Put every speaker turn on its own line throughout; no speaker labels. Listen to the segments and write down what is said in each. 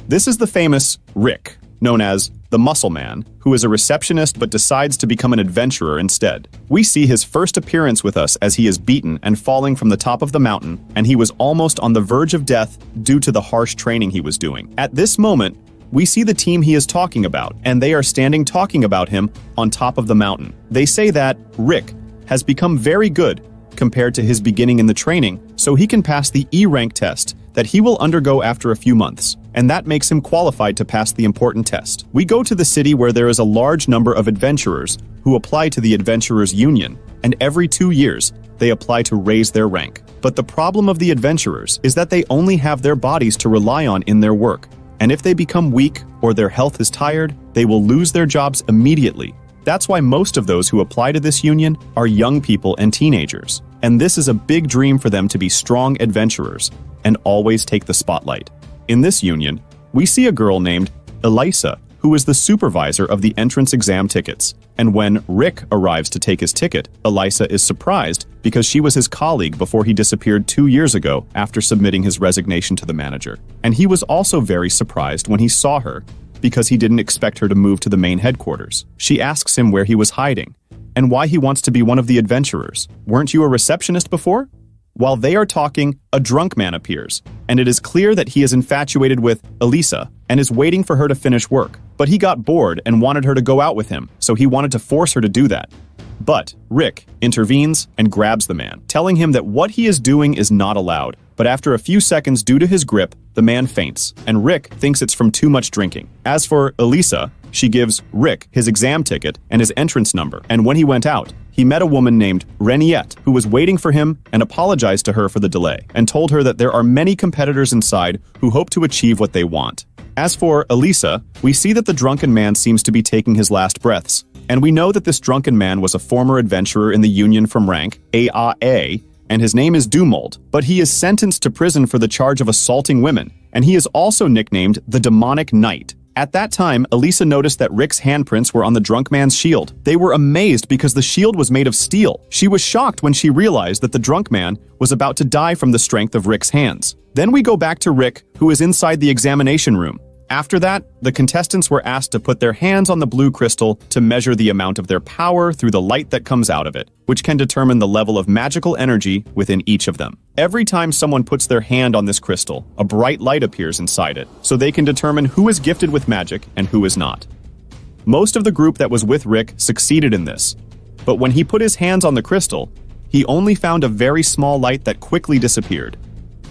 This is the famous Rick, known as the Muscle Man, who is a receptionist but decides to become an adventurer instead. We see his first appearance with us as he is beaten and falling from the top of the mountain, and he was almost on the verge of death due to the harsh training he was doing. At this moment, we see the team he is talking about, and they are standing talking about him on top of the mountain. They say that Rick has become very good compared to his beginning in the training, so he can pass the E rank test that he will undergo after a few months, and that makes him qualified to pass the important test. We go to the city where there is a large number of adventurers who apply to the Adventurers Union, and every 2 years, they apply to raise their rank. But the problem of the adventurers is that they only have their bodies to rely on in their work, and if they become weak or their health is tired, they will lose their jobs immediately. That's why most of those who apply to this union are young people and teenagers, and this is a big dream for them to be strong adventurers and always take the spotlight. In this union, we see a girl named Elisa, who is the supervisor of the entrance exam tickets. And when Rick arrives to take his ticket, Elisa is surprised because she was his colleague before he disappeared 2 years ago after submitting his resignation to the manager. And he was also very surprised when he saw her because he didn't expect her to move to the main headquarters. She asks him where he was hiding and why he wants to be one of the adventurers. Weren't you a receptionist before? While they are talking, a drunk man appears, and it is clear that he is infatuated with Elisa and is waiting for her to finish work. But he got bored and wanted her to go out with him, so he wanted to force her to do that. But Rick intervenes and grabs the man, telling him that what he is doing is not allowed. But after a few seconds, due to his grip, the man faints, and Rick thinks it's from too much drinking. As for Elisa, she gives Rick his exam ticket and his entrance number, and when he went out, he met a woman named Reniette, who was waiting for him and apologized to her for the delay, and told her that there are many competitors inside who hope to achieve what they want. As for Elisa, we see that the drunken man seems to be taking his last breaths, and we know that this drunken man was a former adventurer in the Union from rank AAA, and his name is Dumold, but he is sentenced to prison for the charge of assaulting women, and he is also nicknamed the Demonic Knight. At that time, Elisa noticed that Rick's handprints were on the drunk man's shield. They were amazed because the shield was made of steel. She was shocked when she realized that the drunk man was about to die from the strength of Rick's hands. Then we go back to Rick, who is inside the examination room. After that, the contestants were asked to put their hands on the blue crystal to measure the amount of their power through the light that comes out of it, which can determine the level of magical energy within each of them. Every time someone puts their hand on this crystal, a bright light appears inside it, so they can determine who is gifted with magic and who is not. Most of the group that was with Rick succeeded in this, but when he put his hands on the crystal, he only found a very small light that quickly disappeared.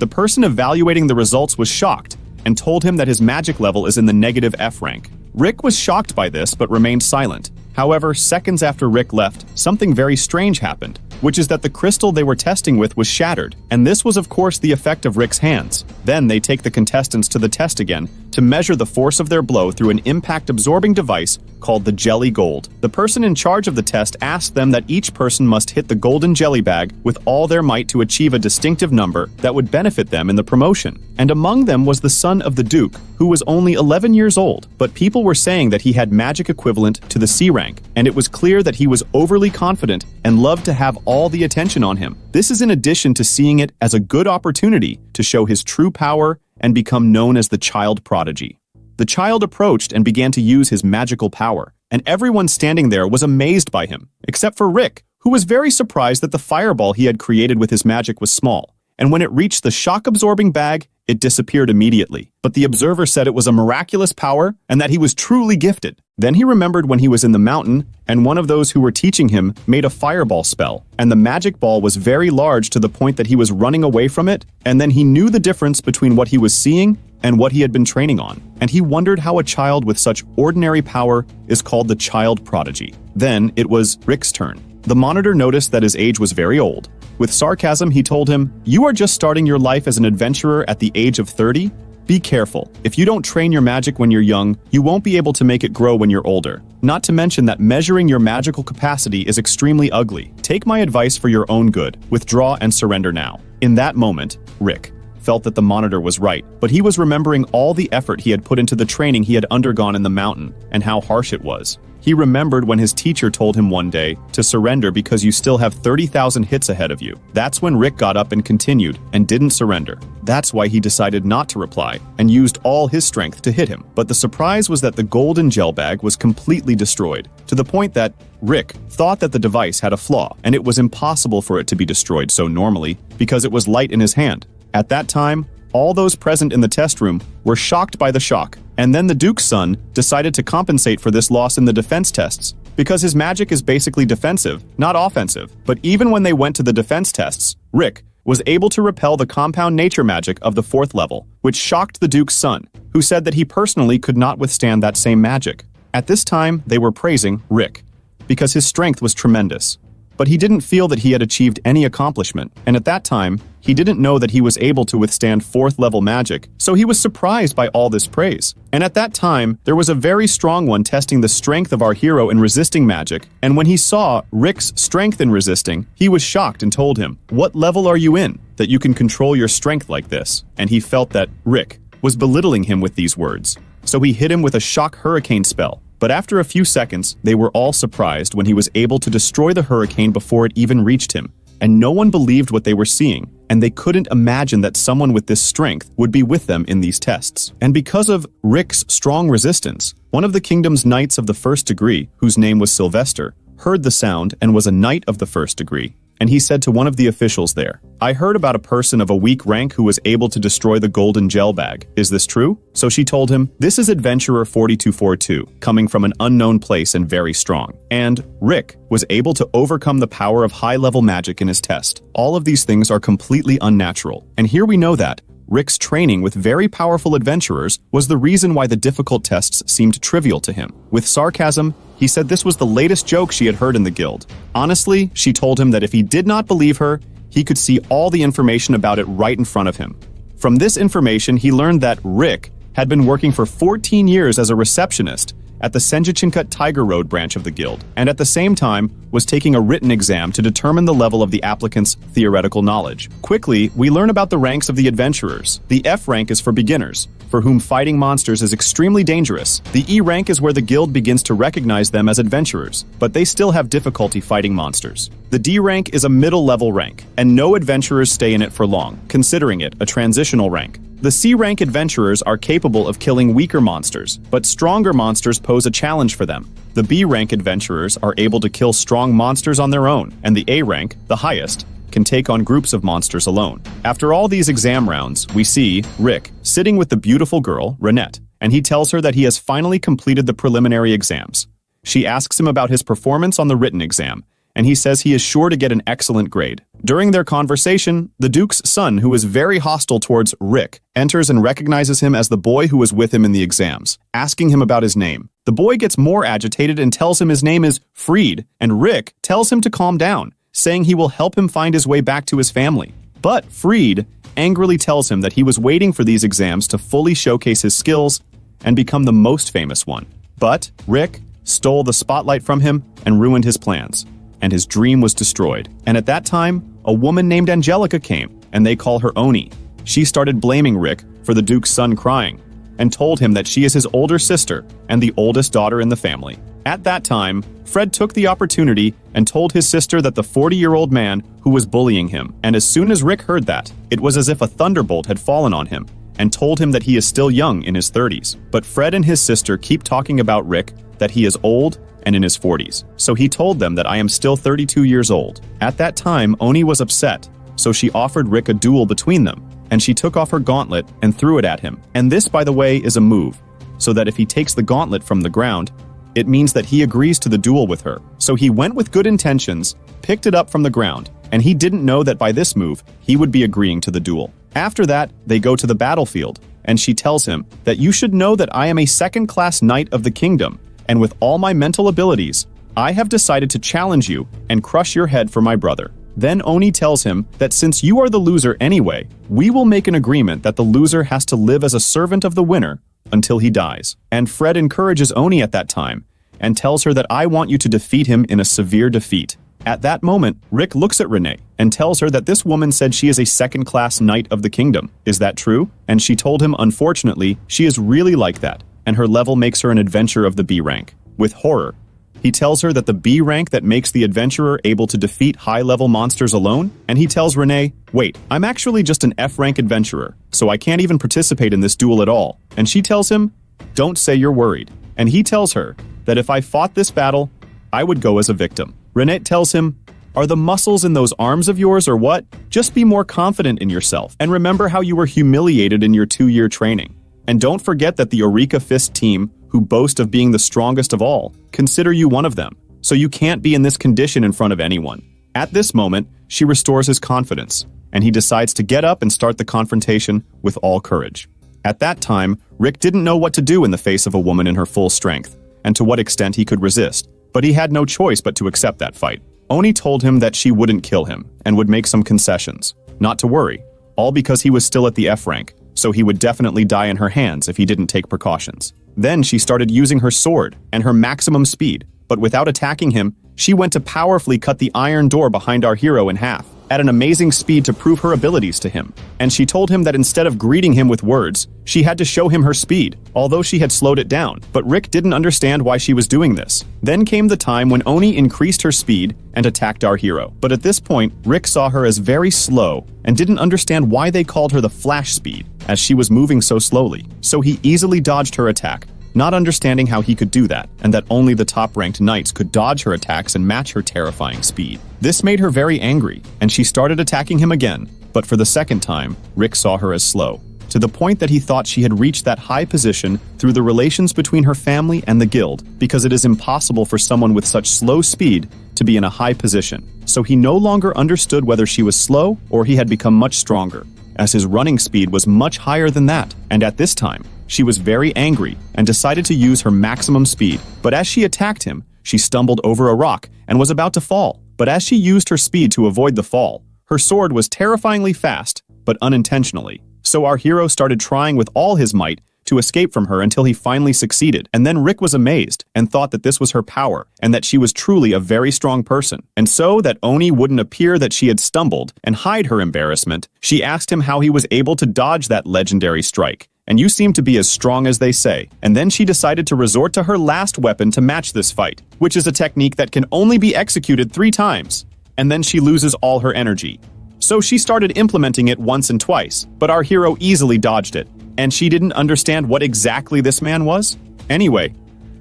The person evaluating the results was shocked and told him that his magic level is in the negative F rank. Rick was shocked by this but remained silent. However, seconds after Rick left, something very strange happened, which is that the crystal they were testing with was shattered, and this was of course the effect of Rick's hands. Then they take the contestants to the test again to measure the force of their blow through an impact-absorbing device called the Jelly Gold. The person in charge of the test asked them that each person must hit the golden jelly bag with all their might to achieve a distinctive number that would benefit them in the promotion. And among them was the son of the Duke, who was only 11 years old, but people were saying that he had magic equivalent to the C rank, and it was clear that he was overly confident and loved to have all the attention on him. This is in addition to seeing it as a good opportunity to show his true power and become known as the child prodigy. The child approached and began to use his magical power, and everyone standing there was amazed by him, except for Rick, who was very surprised that the fireball he had created with his magic was small, and when it reached the shock-absorbing bag, it disappeared immediately. But the observer said it was a miraculous power and that he was truly gifted. Then he remembered when he was in the mountain, and one of those who were teaching him made a fireball spell, and the magic ball was very large to the point that he was running away from it, and then he knew the difference between what he was seeing and what he had been training on, and he wondered how a child with such ordinary power is called the child prodigy. Then it was Rick's turn. The monitor noticed that his age was very old. With sarcasm, he told him, "You are just starting your life as an adventurer at the age of 30? Be careful. If you don't train your magic when you're young, you won't be able to make it grow when you're older. Not to mention that measuring your magical capacity is extremely ugly. Take my advice for your own good. Withdraw and surrender now." In that moment, Rick felt that the monitor was right, but he was remembering all the effort he had put into the training he had undergone in the mountain and how harsh it was. He remembered when his teacher told him one day to surrender because you still have 30,000 hits ahead of you. That's when Rick got up and continued and didn't surrender. That's why he decided not to reply and used all his strength to hit him. But the surprise was that the golden gel bag was completely destroyed, to the point that Rick thought that the device had a flaw and it was impossible for it to be destroyed so normally because it was light in his hand. At that time, all those present in the test room were shocked by the shock, and then the Duke's son decided to compensate for this loss in the defense tests, because his magic is basically defensive, not offensive. But even when they went to the defense tests, Rick was able to repel the compound nature magic of the 4th level, which shocked the Duke's son, who said that he personally could not withstand that same magic. At this time, they were praising Rick, because his strength was tremendous. But he didn't feel that he had achieved any accomplishment, and at that time, he didn't know that he was able to withstand 4th level magic, so he was surprised by all this praise. And at that time, there was a very strong one testing the strength of our hero in resisting magic, and when he saw Rick's strength in resisting, he was shocked and told him, "What level are you in, that you can control your strength like this?" And he felt that Rick was belittling him with these words. So he hit him with a shock hurricane spell. But after a few seconds, they were all surprised when he was able to destroy the hurricane before it even reached him. And no one believed what they were seeing, and they couldn't imagine that someone with this strength would be with them in these tests. And because of Rick's strong resistance, one of the kingdom's knights of the 1st degree, whose name was Sylvester, heard the sound and was a knight of the 1st degree. And he said to one of the officials there, "I heard about a person of a weak rank who was able to destroy the golden gel bag. Is this true?" So she told him, "This is Adventurer 4242, coming from an unknown place and very strong." And Rick was able to overcome the power of high-level magic in his test. All of these things are completely unnatural. And here we know that Rick's training with very powerful adventurers was the reason why the difficult tests seemed trivial to him. With sarcasm, he said this was the latest joke she had heard in the guild. Honestly, she told him that if he did not believe her, he could see all the information about it right in front of him. From this information, he learned that Rick had been working for 14 years as a receptionist at the Senjichincut Tiger Road branch of the guild, and at the same time was taking a written exam to determine the level of the applicant's theoretical knowledge. Quickly, we learn about the ranks of the adventurers. The F rank is for beginners, for whom fighting monsters is extremely dangerous. The E rank is where the guild begins to recognize them as adventurers, but they still have difficulty fighting monsters. The D rank is a middle-level rank, and no adventurers stay in it for long, considering it a transitional rank. The C-rank adventurers are capable of killing weaker monsters, but stronger monsters pose a challenge for them. The B-rank adventurers are able to kill strong monsters on their own, and the A-rank, the highest, can take on groups of monsters alone. After all these exam rounds, we see Rick sitting with the beautiful girl, Renette, and he tells her that he has finally completed the preliminary exams. She asks him about his performance on the written exam, and he says he is sure to get an excellent grade. During their conversation, the Duke's son, who is very hostile towards Rick, enters and recognizes him as the boy who was with him in the exams, asking him about his name. The boy gets more agitated and tells him his name is Freed, and Rick tells him to calm down, saying he will help him find his way back to his family. But Freed angrily tells him that he was waiting for these exams to fully showcase his skills and become the most famous one. But Rick stole the spotlight from him and ruined his plans, and his dream was destroyed. And at that time, a woman named Angelica came, and they call her Oni. She started blaming Rick for the Duke's son crying, and told him that she is his older sister and the oldest daughter in the family. At that time, Fred took the opportunity and told his sister that the 40-year-old man who was bullying him, and as soon as Rick heard that, it was as if a thunderbolt had fallen on him, and told him that he is still young in his 30s. But Fred and his sister keep talking about Rick, that he is old and in his 40s. So he told them that I am still 32 years old. At that time, Oni was upset, so she offered Rick a duel between them, and she took off her gauntlet and threw it at him. And this, by the way, is a move, so that if he takes the gauntlet from the ground, it means that he agrees to the duel with her. So he went with good intentions, picked it up from the ground, and he didn't know that by this move, he would be agreeing to the duel. After that, they go to the battlefield, and she tells him that you should know that I am a second-class knight of the kingdom, and with all my mental abilities, I have decided to challenge you and crush your head for my brother. Then Oni tells him that since you are the loser anyway, we will make an agreement that the loser has to live as a servant of the winner until he dies. And Fred encourages Oni at that time and tells her that I want you to defeat him in a severe defeat. At that moment, Rick looks at Renee and tells her that this woman said she is a second-class knight of the kingdom. Is that true? And she told him, unfortunately, she is really like that, and her level makes her an adventurer of the B rank. With horror, He tells her that the B rank that makes the adventurer able to defeat high-level monsters alone, and he tells Renee, wait, I'm actually just an F rank adventurer, so I can't even participate in this duel at all. And she tells him, don't say you're worried. And he tells her that if I fought this battle, I would go as a victim. Renee tells him, are the muscles in those arms of yours or what? Just be more confident in yourself, and remember how you were humiliated in your 2-year training. And don't forget that the Eureka Fist team, who boast of being the strongest of all, consider you one of them, so you can't be in this condition in front of anyone. At this moment, she restores his confidence, and he decides to get up and start the confrontation with all courage. At that time, Rick didn't know what to do in the face of a woman in her full strength, and to what extent he could resist, but he had no choice but to accept that fight. Oni told him that she wouldn't kill him, and would make some concessions. Not to worry, all because he was still at the F rank, so he would definitely die in her hands if he didn't take precautions. Then she started using her sword and her maximum speed, but without attacking him, she went to powerfully cut the iron door behind our hero in half, at an amazing speed to prove her abilities to him. And she told him that instead of greeting him with words, she had to show him her speed, although she had slowed it down. But Rick didn't understand why she was doing this. Then came the time when Oni increased her speed and attacked our hero. But at this point, Rick saw her as very slow and didn't understand why they called her the flash speed, as she was moving so slowly. So he easily dodged her attack, not understanding how he could do that, and that only the top-ranked knights could dodge her attacks and match her terrifying speed. This made her very angry, and she started attacking him again, but for the second time, Rick saw her as slow, to the point that he thought she had reached that high position through the relations between her family and the guild, because it is impossible for someone with such slow speed to be in a high position. So he no longer understood whether she was slow or he had become much stronger, as his running speed was much higher than that, and at this time, she was very angry and decided to use her maximum speed. But as she attacked him, she stumbled over a rock and was about to fall. But as she used her speed to avoid the fall, her sword was terrifyingly fast, but unintentionally. So our hero started trying with all his might to escape from her until he finally succeeded. And then Rick was amazed and thought that this was her power and that she was truly a very strong person. And so that Oni wouldn't appear that she had stumbled and hide her embarrassment, she asked him how he was able to dodge that legendary strike. And you seem to be as strong as they say. And then she decided to resort to her last weapon to match this fight, which is a technique that can only be executed 3 times. And then she loses all her energy. So she started implementing it once and twice, but our hero easily dodged it. And she didn't understand what exactly this man was? Anyway,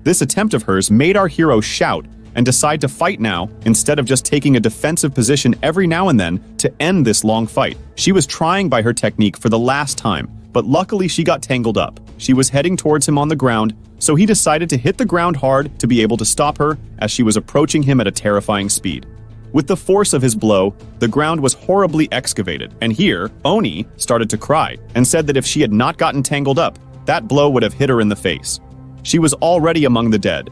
this attempt of hers made our hero shout and decide to fight now instead of just taking a defensive position every now and then to end this long fight. She was trying by her technique for the last time, but luckily she got tangled up. She was heading towards him on the ground, so he decided to hit the ground hard to be able to stop her as she was approaching him at a terrifying speed. With the force of his blow, the ground was horribly excavated, and here, Oni started to cry and said that if she had not gotten tangled up, that blow would have hit her in the face. She was already among the dead,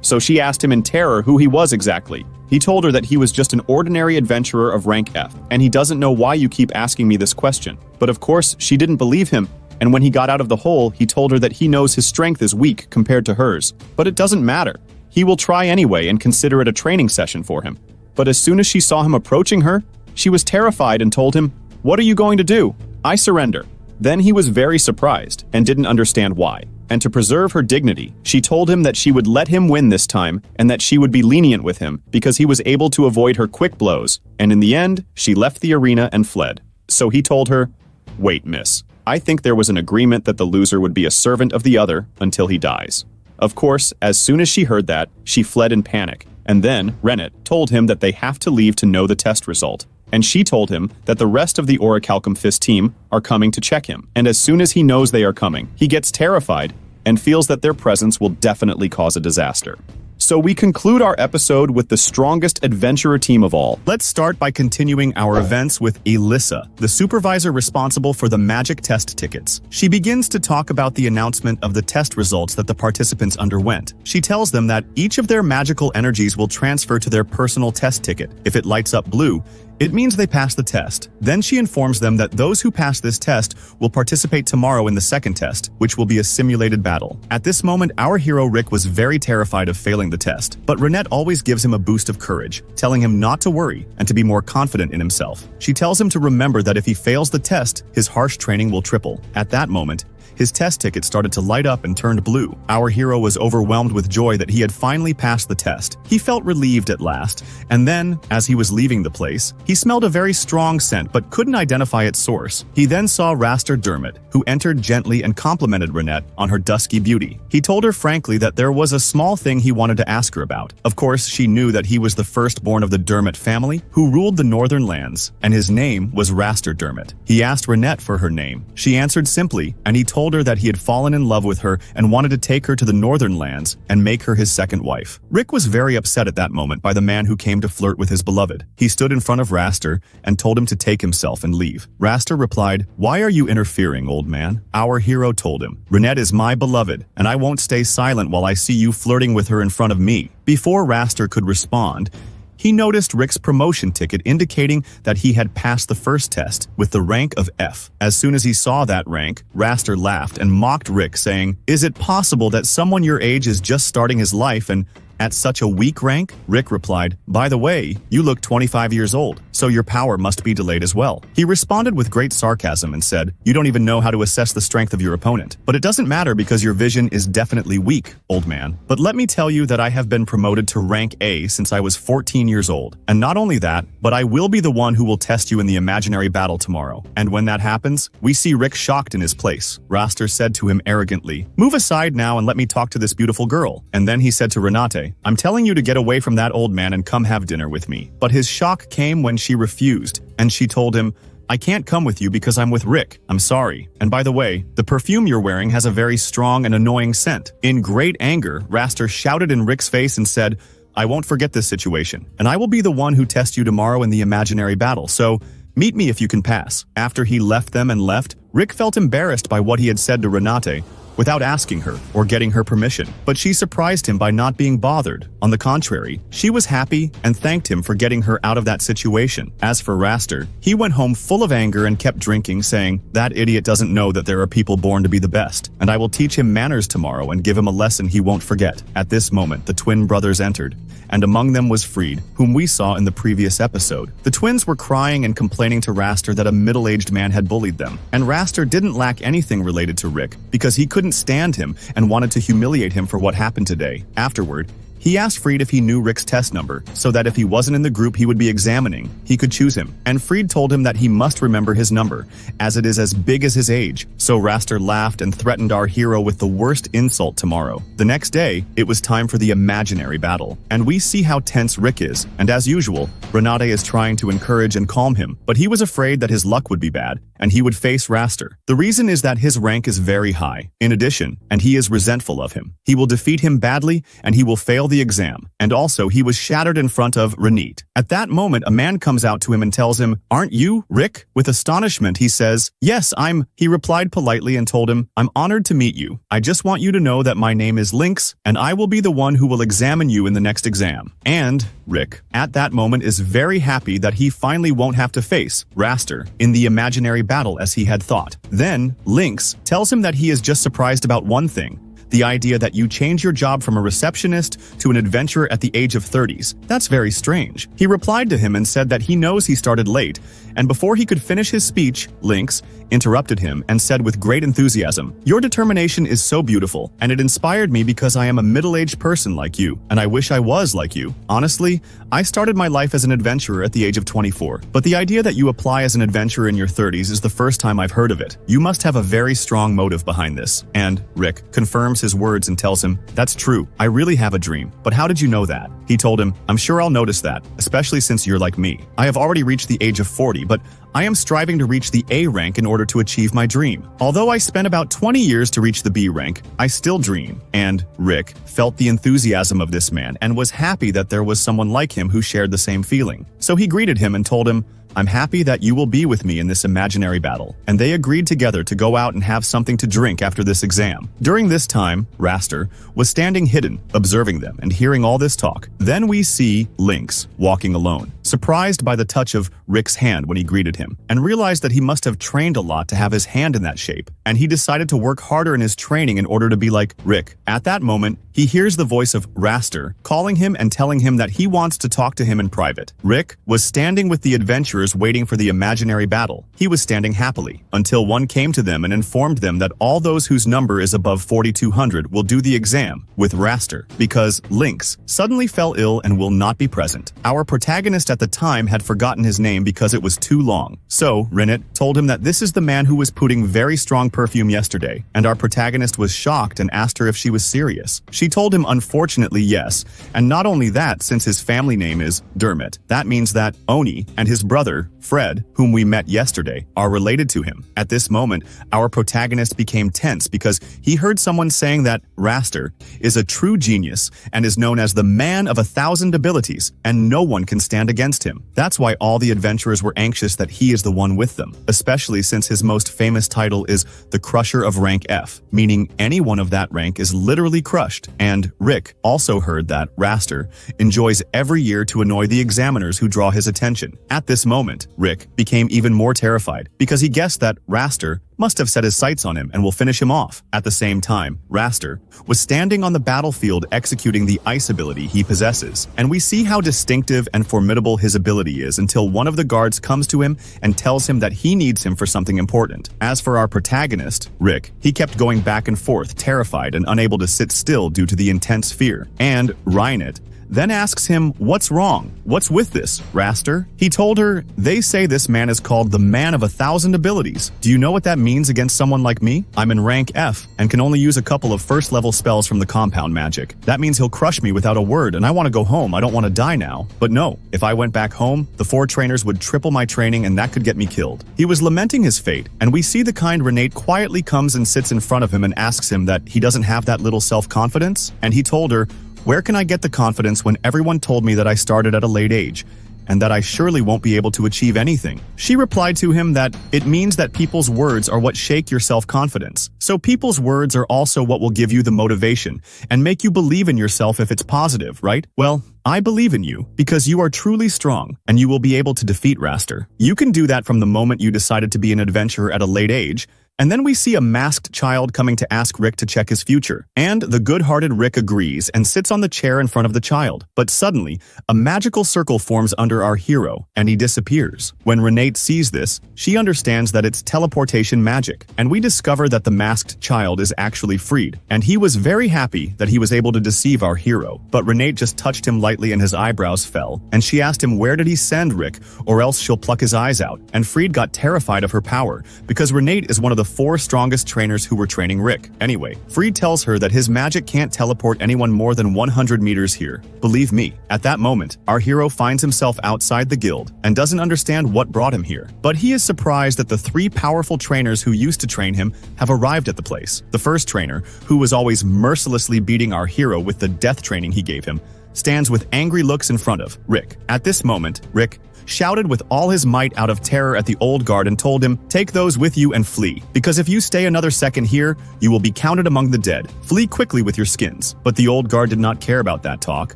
so she asked him in terror who he was exactly. He told her that he was just an ordinary adventurer of rank F, and he doesn't know why you keep asking me this question. But of course, she didn't believe him, and when he got out of the hole, he told her that he knows his strength is weak compared to hers. But it doesn't matter. He will try anyway and consider it a training session for him. But as soon as she saw him approaching her, she was terrified and told him, "What are you going to do? I surrender." Then he was very surprised and didn't understand why. And to preserve her dignity, she told him that she would let him win this time and that she would be lenient with him because he was able to avoid her quick blows. And in the end, she left the arena and fled. So he told her, "Wait, miss. I think there was an agreement that the loser would be a servant of the other until he dies." Of course, as soon as she heard that, she fled in panic. And then, Rennet told him that they have to leave to know the test result. And she told him that the rest of the Orichalcum Fist team are coming to check him. And as soon as he knows they are coming, he gets terrified and feels that their presence will definitely cause a disaster. So we conclude our episode with the strongest adventurer team of all. Let's start by continuing our events with Elissa, the supervisor responsible for the magic test tickets. She begins to talk about the announcement of the test results that the participants underwent. She tells them that each of their magical energies will transfer to their personal test ticket. If it lights up blue, it means they passed the test. Then she informs them that those who pass this test will participate tomorrow in the second test, which will be a simulated battle. At this moment, our hero Rick was very terrified of failing the test, but Renette always gives him a boost of courage, telling him not to worry and to be more confident in himself. She tells him to remember that if he fails the test, his harsh training will triple. At that moment, his test ticket started to light up and turned blue. Our hero was overwhelmed with joy that he had finally passed the test. He felt relieved at last, and then, as he was leaving the place, he smelled a very strong scent but couldn't identify its source. He then saw Raster Dermot, who entered gently and complimented Renette on her dusky beauty. He told her frankly that there was a small thing he wanted to ask her about. Of course, she knew that he was the firstborn of the Dermot family, who ruled the northern lands, and his name was Raster Dermot. He asked Renette for her name. She answered simply, and he told her that he had fallen in love with her and wanted to take her to the northern lands and make her his second wife. Rick was very upset at that moment by the man who came to flirt with his beloved. He stood in front of Raster and told him to take himself and leave. Raster replied, "Why are you interfering, old man?" Our hero told him, "Renette is my beloved, and I won't stay silent while I see you flirting with her in front of me." Before Raster could respond, he noticed Rick's promotion ticket indicating that he had passed the first test with the rank of F. As soon as he saw that rank, Raster laughed and mocked Rick, saying, "Is it possible that someone your age is just starting his life and at such a weak rank?" Rick replied, "By the way, you look 25 years old, so your power must be delayed as well." He responded with great sarcasm and said, "You don't even know how to assess the strength of your opponent. But it doesn't matter because your vision is definitely weak, old man. But let me tell you that I have been promoted to rank A since I was 14 years old. And not only that, but I will be the one who will test you in the imaginary battle tomorrow." And when that happens, we see Rick shocked in his place. Raster said to him arrogantly, "Move aside now and let me talk to this beautiful girl." And then he said to Renate, "I'm telling you to get away from that old man and come have dinner with me." But his shock came when she refused, and she told him, "I can't come with you because I'm with Rick. I'm sorry. And by the way, the perfume you're wearing has a very strong and annoying scent." In great anger, Raster shouted in Rick's face and said, "I won't forget this situation, and I will be the one who tests you tomorrow in the imaginary battle, so meet me if you can pass." After he left them and left, Rick felt embarrassed by what he had said to Renate, without asking her or getting her permission. But she surprised him by not being bothered. On the contrary, she was happy and thanked him for getting her out of that situation. As for Raster, he went home full of anger and kept drinking, saying, "That idiot doesn't know that there are people born to be the best, and I will teach him manners tomorrow and give him a lesson he won't forget." At this moment, the twin brothers entered, and among them was Fried, whom we saw in the previous episode. The twins were crying and complaining to Raster that a middle-aged man had bullied them, and Raster didn't lack anything related to Rick because he couldn't stand him and wanted to humiliate him for what happened today. Afterward, he asked Fried if he knew Rick's test number, so that if he wasn't in the group he would be examining, he could choose him. And Fried told him that he must remember his number, as it is as big as his age. So Raster laughed and threatened our hero with the worst insult tomorrow. The next day, it was time for the imaginary battle, and we see how tense Rick is, and as usual, Renate is trying to encourage and calm him, but he was afraid that his luck would be bad, and he would face Raster. The reason is that his rank is very high. In addition, and he is resentful of him. He will defeat him badly, and he will fail the exam. And also, he was shattered in front of Renate. At that moment, a man comes out to him and tells him, "Aren't you Rick?" With astonishment, he says, "Yes, I'm." He replied politely and told him, "I'm honored to meet you. I just want you to know that my name is Lynx, and I will be the one who will examine you in the next exam." And Rick, at that moment, is very happy that he finally won't have to face Raster in the imaginary battle as he had thought. Then, Lynx tells him that he is just surprised about one thing. The idea that you change your job from a receptionist to an adventurer at the age of 30s. That's very strange. He replied to him and said that he knows he started late, and before he could finish his speech, Lynx interrupted him and said with great enthusiasm, "Your determination is so beautiful, and it inspired me because I am a middle-aged person like you, and I wish I was like you. Honestly, I started my life as an adventurer at the age of 24, but the idea that you apply as an adventurer in your 30s is the first time I've heard of it. You must have a very strong motive behind this." And Rick confirms his words and tells him, "That's true, I really have a dream, but how did you know that?" He told him, "I'm sure I'll notice that, especially since you're like me. I have already reached the age of 40, but I am striving to reach the A rank in order to achieve my dream. Although I spent about 20 years to reach the B rank, I still dream." And Rick felt the enthusiasm of this man and was happy that there was someone like him who shared the same feeling. So he greeted him and told him, "I'm happy that you will be with me in this imaginary battle." And they agreed together to go out and have something to drink after this exam. During this time, Raster was standing hidden, observing them and hearing all this talk. Then we see Lynx walking alone, surprised by the touch of Rick's hand when he greeted him, and realized that he must have trained a lot to have his hand in that shape, and he decided to work harder in his training in order to be like Rick. At that moment, he hears the voice of Raster calling him and telling him that he wants to talk to him in private. Rick was standing with the adventurer adventurers waiting for the imaginary battle. He was standing happily, until one came to them and informed them that all those whose number is above 4200 will do the exam with Raster, because Lynx suddenly fell ill and will not be present. Our protagonist at the time had forgotten his name because it was too long. So, Rennet told him that this is the man who was putting very strong perfume yesterday, and our protagonist was shocked and asked her if she was serious. She told him unfortunately yes, and not only that, since his family name is Dermot, that means that Oni and his brother, Fred, whom we met yesterday, are related to him. At this moment, our protagonist became tense because he heard someone saying that Raster is a true genius and is known as the man of 1,000 abilities, and no one can stand against him. That's why all the adventurers were anxious that he is the one with them, especially since his most famous title is the Crusher of Rank F, meaning anyone of that rank is literally crushed. And Rick also heard that Raster enjoys every year to annoy the examiners who draw his attention. At this moment, Rick became even more terrified because he guessed that Raster must have set his sights on him and will finish him off. At the same time, Raster was standing on the battlefield executing the ice ability he possesses, and we see how distinctive and formidable his ability is until one of the guards comes to him and tells him that he needs him for something important. As for our protagonist, Rick, he kept going back and forth, terrified and unable to sit still due to the intense fear, and Rhinet then asks him, "What's wrong? What's with this, Raster?" He told her, "They say this man is called the man of 1,000 abilities. Do you know what that means against someone like me? I'm in rank F and can only use a couple of first-level spells from the compound magic. That means he'll crush me without a word, and I want to go home. I don't want to die now. But no, if I went back home, the 4 trainers would triple my training and that could get me killed." He was lamenting his fate, and we see the kind Renate quietly comes and sits in front of him and asks him that he doesn't have that little self-confidence, and he told her, "Where can I get the confidence when everyone told me that I started at a late age, and that I surely won't be able to achieve anything?" She replied to him that it means that people's words are what shake your self-confidence. So people's words are also what will give you the motivation and make you believe in yourself if it's positive, right? Well, I believe in you because you are truly strong and you will be able to defeat Raster. You can do that from the moment you decided to be an adventurer at a late age. And then we see a masked child coming to ask Rick to check his future. And the good-hearted Rick agrees and sits on the chair in front of the child. But suddenly, a magical circle forms under our hero, and he disappears. When Renate sees this, she understands that it's teleportation magic, and we discover that the masked child is actually freed. And he was very happy that he was able to deceive our hero. But Renate just touched him lightly and his eyebrows fell, and she asked him where did he send Rick, or else she'll pluck his eyes out. And Freed got terrified of her power, because Renate is one of the 4 strongest trainers who were training Rick. Anyway, Freed tells her that his magic can't teleport anyone more than 100 meters here. Believe me, at that moment, our hero finds himself outside the guild and doesn't understand what brought him here. But he is surprised that the 3 powerful trainers who used to train him have arrived at the place. The first trainer, who was always mercilessly beating our hero with the death training he gave him, stands with angry looks in front of Rick. At this moment, Rick shouted with all his might out of terror at the old guard and told him, "Take those with you and flee, because if you stay another second here, you will be counted among the dead. Flee quickly with your skins." But the old guard did not care about that talk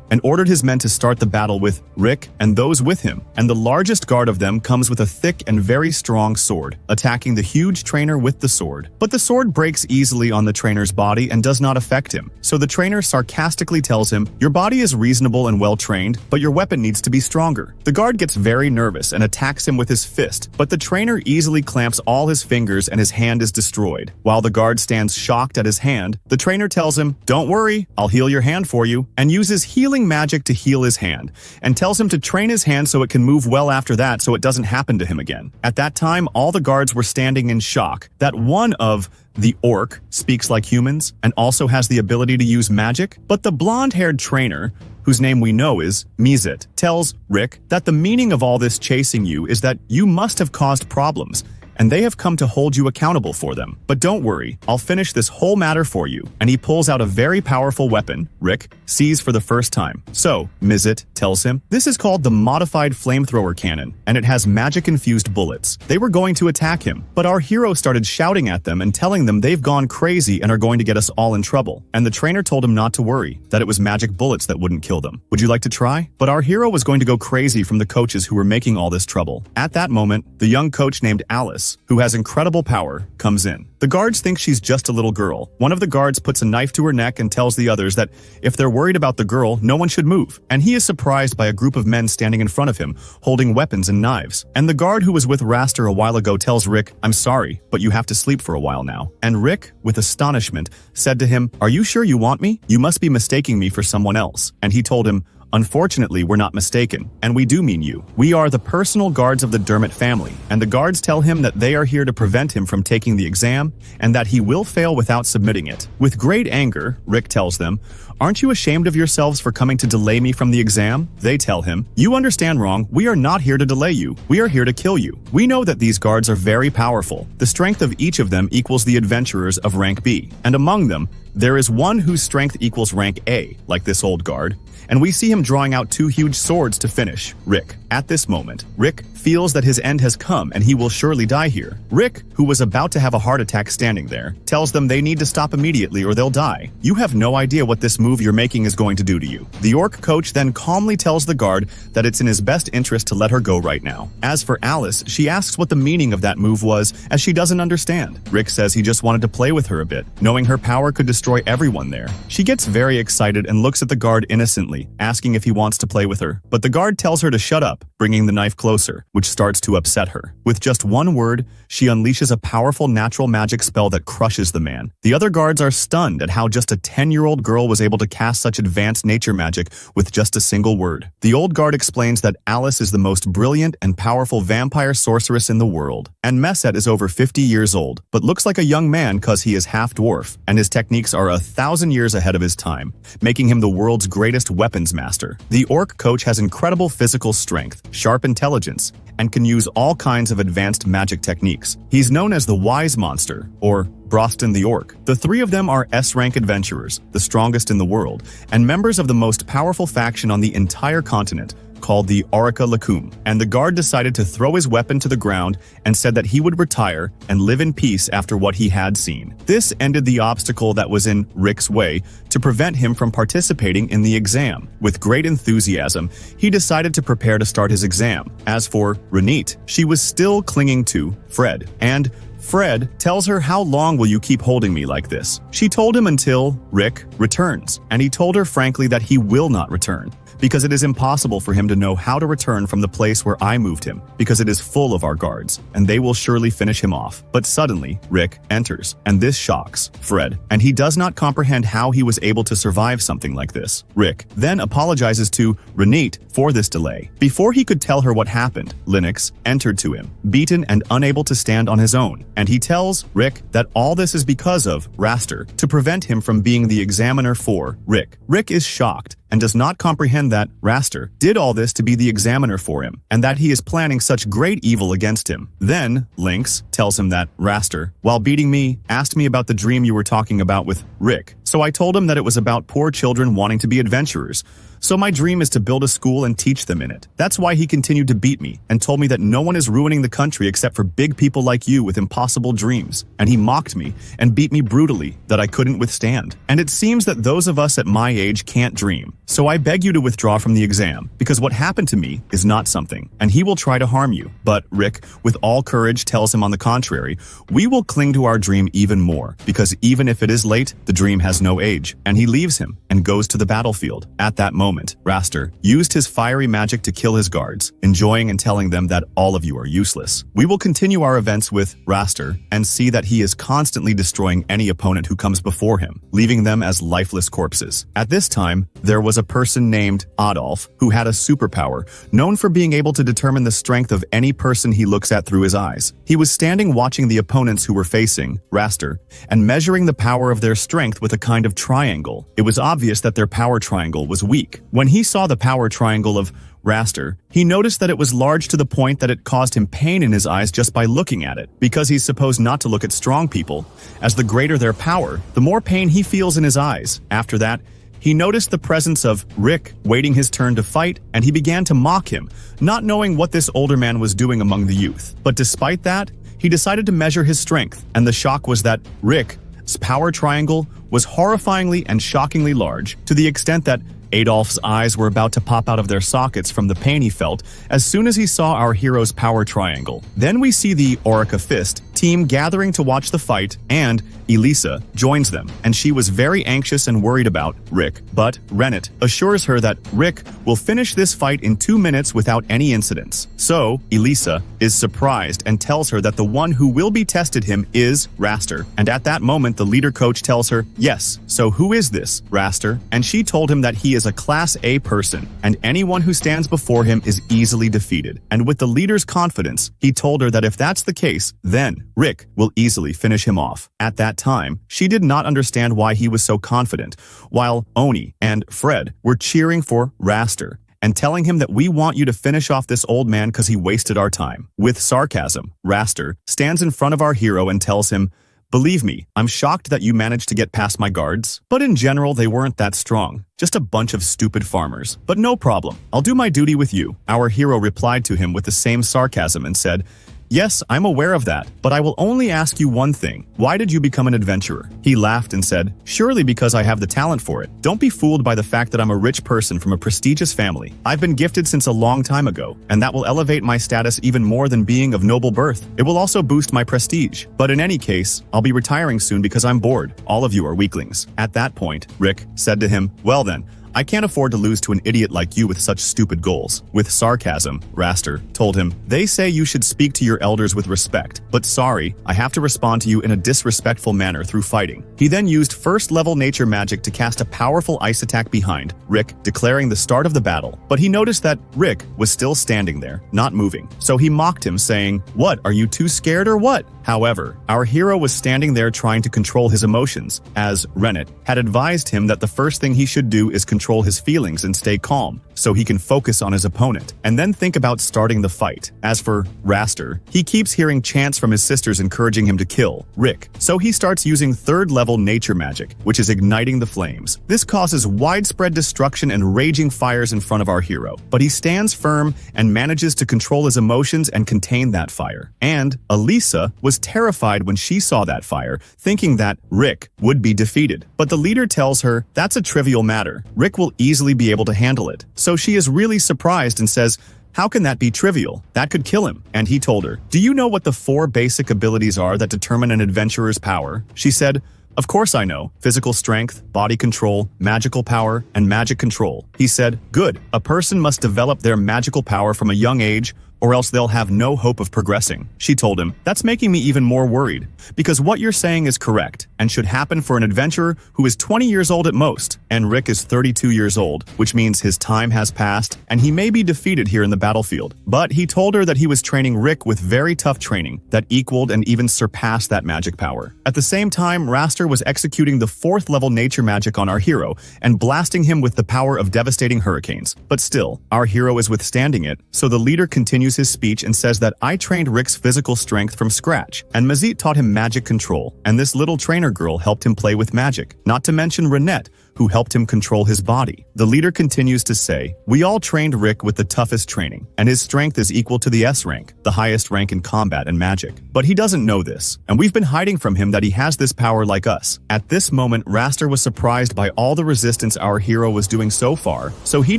and ordered his men to start the battle with Rick and those with him. And the largest guard of them comes with a thick and very strong sword, attacking the huge trainer with the sword. But the sword breaks easily on the trainer's body and does not affect him. So the trainer sarcastically tells him, "Your body is reasonable and well trained, but your weapon needs to be stronger." The guard gets very nervous and attacks him with his fist, but the trainer easily clamps all his fingers and his hand is destroyed. While the guard stands shocked at his hand, the trainer tells him, "Don't worry, I'll heal your hand for you," and uses healing magic to heal his hand, and tells him to train his hand so it can move well after that so it doesn't happen to him again. At that time, all the guards were standing in shock that one of the orc speaks like humans and also has the ability to use magic, but the blonde-haired trainer, whose name we know is Mizet, tells Rick that the meaning of all this chasing you is that you must have caused problems, and they have come to hold you accountable for them. But don't worry, I'll finish this whole matter for you. And he pulls out a very powerful weapon Rick sees for the first time. So, Mizet tells him, this is called the modified flamethrower cannon, and it has magic-infused bullets. They were going to attack him, but our hero started shouting at them and telling them they've gone crazy and are going to get us all in trouble. And the trainer told him not to worry, that it was magic bullets that wouldn't kill them. Would you like to try? But our hero was going to go crazy from the coaches who were making all this trouble. At that moment, the young coach named Alice Alice, who has incredible power, comes in. The guards think she's just a little girl. One of the guards puts a knife to her neck and tells the others that if they're worried about the girl, no one should move. And he is surprised by a group of men standing in front of him, holding weapons and knives. And the guard who was with Raster a while ago tells Rick, "I'm sorry, but you have to sleep for a while now." And Rick, with astonishment, said to him, "Are you sure you want me? You must be mistaking me for someone else." And he told him, "Unfortunately, we're not mistaken, and we do mean you. We are the personal guards of the Dermot family," and the guards tell him that they are here to prevent him from taking the exam and that he will fail without submitting it. With great anger, Rick tells them, "Aren't you ashamed of yourselves for coming to delay me from the exam?" They tell him, "You understand wrong. We are not here to delay you. We are here to kill you. We know that these guards are very powerful. The strength of each of them equals the adventurers of rank B, and among them, there is one whose strength equals rank A, like this old guard, and we see him drawing out 2 huge swords to finish Rick. At this moment, Rick feels that his end has come and he will surely die here. Rick, who was about to have a heart attack standing there, tells them they need to stop immediately or they'll die. You have no idea what this move you're making is going to do to you. The orc coach then calmly tells the guard that it's in his best interest to let her go right now. As for Alice, she asks what the meaning of that move was, as she doesn't understand. Rick says he just wanted to play with her a bit, knowing her power could destroy everyone there. She gets very excited and looks at the guard innocently, asking if he wants to play with her. But the guard tells her to shut up, bringing the knife closer, which starts to upset her. With just one word, she unleashes a powerful natural magic spell that crushes the man. The other guards are stunned at how just a 10-year-old girl was able to cast such advanced nature magic with just a single word. The old guard explains that Alice is the most brilliant and powerful vampire sorceress in the world, and Messet is over 50 years old, but looks like a young man cause he is half-dwarf, and his techniques are 1,000 years ahead of his time, making him the world's greatest weapons master. The orc coach has incredible physical strength, sharp intelligence, and can use all kinds of advanced magic techniques. He's known as the Wise Monster, or Broston the Orc. The 3 of them are S-rank adventurers, the strongest in the world, and members of the most powerful faction on the entire continent, called the Orica Lacum, and the guard decided to throw his weapon to the ground and said that he would retire and live in peace after what he had seen. This ended the obstacle that was in Rick's way to prevent him from participating in the exam. With great enthusiasm, he decided to prepare to start his exam. As for Renate, she was still clinging to Fred, and Fred tells her, "How long will you keep holding me like this?" She told him until Rick returns, and he told her frankly that he will not return, because it is impossible for him to know how to return from the place where I moved him, because it is full of our guards, and they will surely finish him off. But suddenly, Rick enters, and this shocks Fred, and he does not comprehend how he was able to survive something like this. Rick then apologizes to Renate for this delay. Before he could tell her what happened, Linux entered to him, beaten and unable to stand on his own, and he tells Rick that all this is because of Raster, to prevent him from being the examiner for Rick. Rick is shocked and does not comprehend that Raster did all this to be the examiner for him, and that he is planning such great evil against him. Then, Lynx tells him that Raster, while beating me, asked me about the dream you were talking about with Rick. So I told him that it was about poor children wanting to be adventurers. So my dream is to build a school and teach them in it. That's why he continued to beat me and told me that no one is ruining the country except for big people like you with impossible dreams. And he mocked me and beat me brutally that I couldn't withstand. And it seems that those of us at my age can't dream. So I beg you to withdraw from the exam, because what happened to me is not something, and he will try to harm you. But Rick, with all courage, tells him on the contrary, we will cling to our dream even more, because even if it is late, the dream has no age. And he leaves him and goes to the battlefield. At that moment, Raster used his fiery magic to kill his guards, enjoying and telling them that all of you are useless. We will continue our events with Raster and see that he is constantly destroying any opponent who comes before him, leaving them as lifeless corpses. At this time, there was a person named Adolf who had a superpower, known for being able to determine the strength of any person he looks at through his eyes. He was standing watching the opponents who were facing Raster and measuring the power of their strength with a kind of triangle. It was obvious that their power triangle was weak. When he saw the power triangle of Raster, he noticed that it was large to the point that it caused him pain in his eyes just by looking at it, because he's supposed not to look at strong people, as the greater their power, the more pain he feels in his eyes. After that, he noticed the presence of Rick waiting his turn to fight, and he began to mock him, not knowing what this older man was doing among the youth. But despite that, he decided to measure his strength, and the shock was that Rick's power triangle was horrifyingly and shockingly large, to the extent that Adolf's eyes were about to pop out of their sockets from the pain he felt as soon as he saw our hero's power triangle. Then we see the Orica Fist team gathering to watch the fight, and Elisa joins them, and she was very anxious and worried about Rick. But Rennet assures her that Rick will finish this fight in 2 minutes without any incidents. So Elisa is surprised and tells her that the one who will be tested him is Raster. And at that moment, the leader coach tells her, yes, so who is this, Raster? And she told him that he is a Class A person, and anyone who stands before him is easily defeated. And with the leader's confidence, he told her that if that's the case, then Rick will easily finish him off. At that time, she did not understand why he was so confident, while Oni and Fred were cheering for Raster and telling him that we want you to finish off this old man because he wasted our time. With sarcasm, Raster stands in front of our hero and tells him, believe me, I'm shocked that you managed to get past my guards. But in general, they weren't that strong. Just a bunch of stupid farmers. But no problem. I'll do my duty with you. Our hero replied to him with the same sarcasm and said, yes, I'm aware of that, but I will only ask you one thing. Why did you become an adventurer? He laughed and said, surely because I have the talent for it. Don't be fooled by the fact that I'm a rich person from a prestigious family. I've been gifted since a long time ago, and that will elevate my status even more than being of noble birth. It will also boost my prestige. But in any case, I'll be retiring soon because I'm bored. All of you are weaklings. At that point, Rick said to him, well then, I can't afford to lose to an idiot like you with such stupid goals. With sarcasm, Raster told him, they say you should speak to your elders with respect, but sorry, I have to respond to you in a disrespectful manner through fighting. He then used first-level nature magic to cast a powerful ice attack behind Rick, declaring the start of the battle. But he noticed that Rick was still standing there, not moving. So he mocked him, saying, what, are you too scared or what? However, our hero was standing there trying to control his emotions, as Rennet had advised him that the first thing he should do is control his feelings and stay calm, so he can focus on his opponent, and then think about starting the fight. As for Raster, he keeps hearing chants from his sisters encouraging him to kill Rick, so he starts using third-level nature magic, which is igniting the flames. This causes widespread destruction and raging fires in front of our hero, but he stands firm and manages to control his emotions and contain that fire. And Elisa was terrified when she saw that fire, thinking that Rick would be defeated. But the leader tells her that's a trivial matter. Rick will easily be able to handle it. So she is really surprised and says, how can that be trivial? That could kill him. And he told her, do you know what the 4 basic abilities are that determine an adventurer's power? She said, of course I know. Physical strength, body control, magical power, and magic control. He said, good. A person must develop their magical power from a young age, or else they'll have no hope of progressing. She told him, that's making me even more worried, because what you're saying is correct, and should happen for an adventurer who is 20 years old at most, and Rick is 32 years old, which means his time has passed, and he may be defeated here in the battlefield. But he told her that he was training Rick with very tough training that equaled and even surpassed that magic power. At the same time, Raster was executing the 4th level nature magic on our hero, and blasting him with the power of devastating hurricanes. But still, our hero is withstanding it, so the leader continues his speech and says that I trained Rick's physical strength from scratch, and Mazit taught him magic control, and this little trainer girl helped him play with magic, not to mention Renette, who helped him control his body. The leader continues to say, we all trained Rick with the toughest training, and his strength is equal to the S rank, the highest rank in combat and magic. But he doesn't know this, and we've been hiding from him that he has this power like us. At this moment, Raster was surprised by all the resistance our hero was doing so far, so he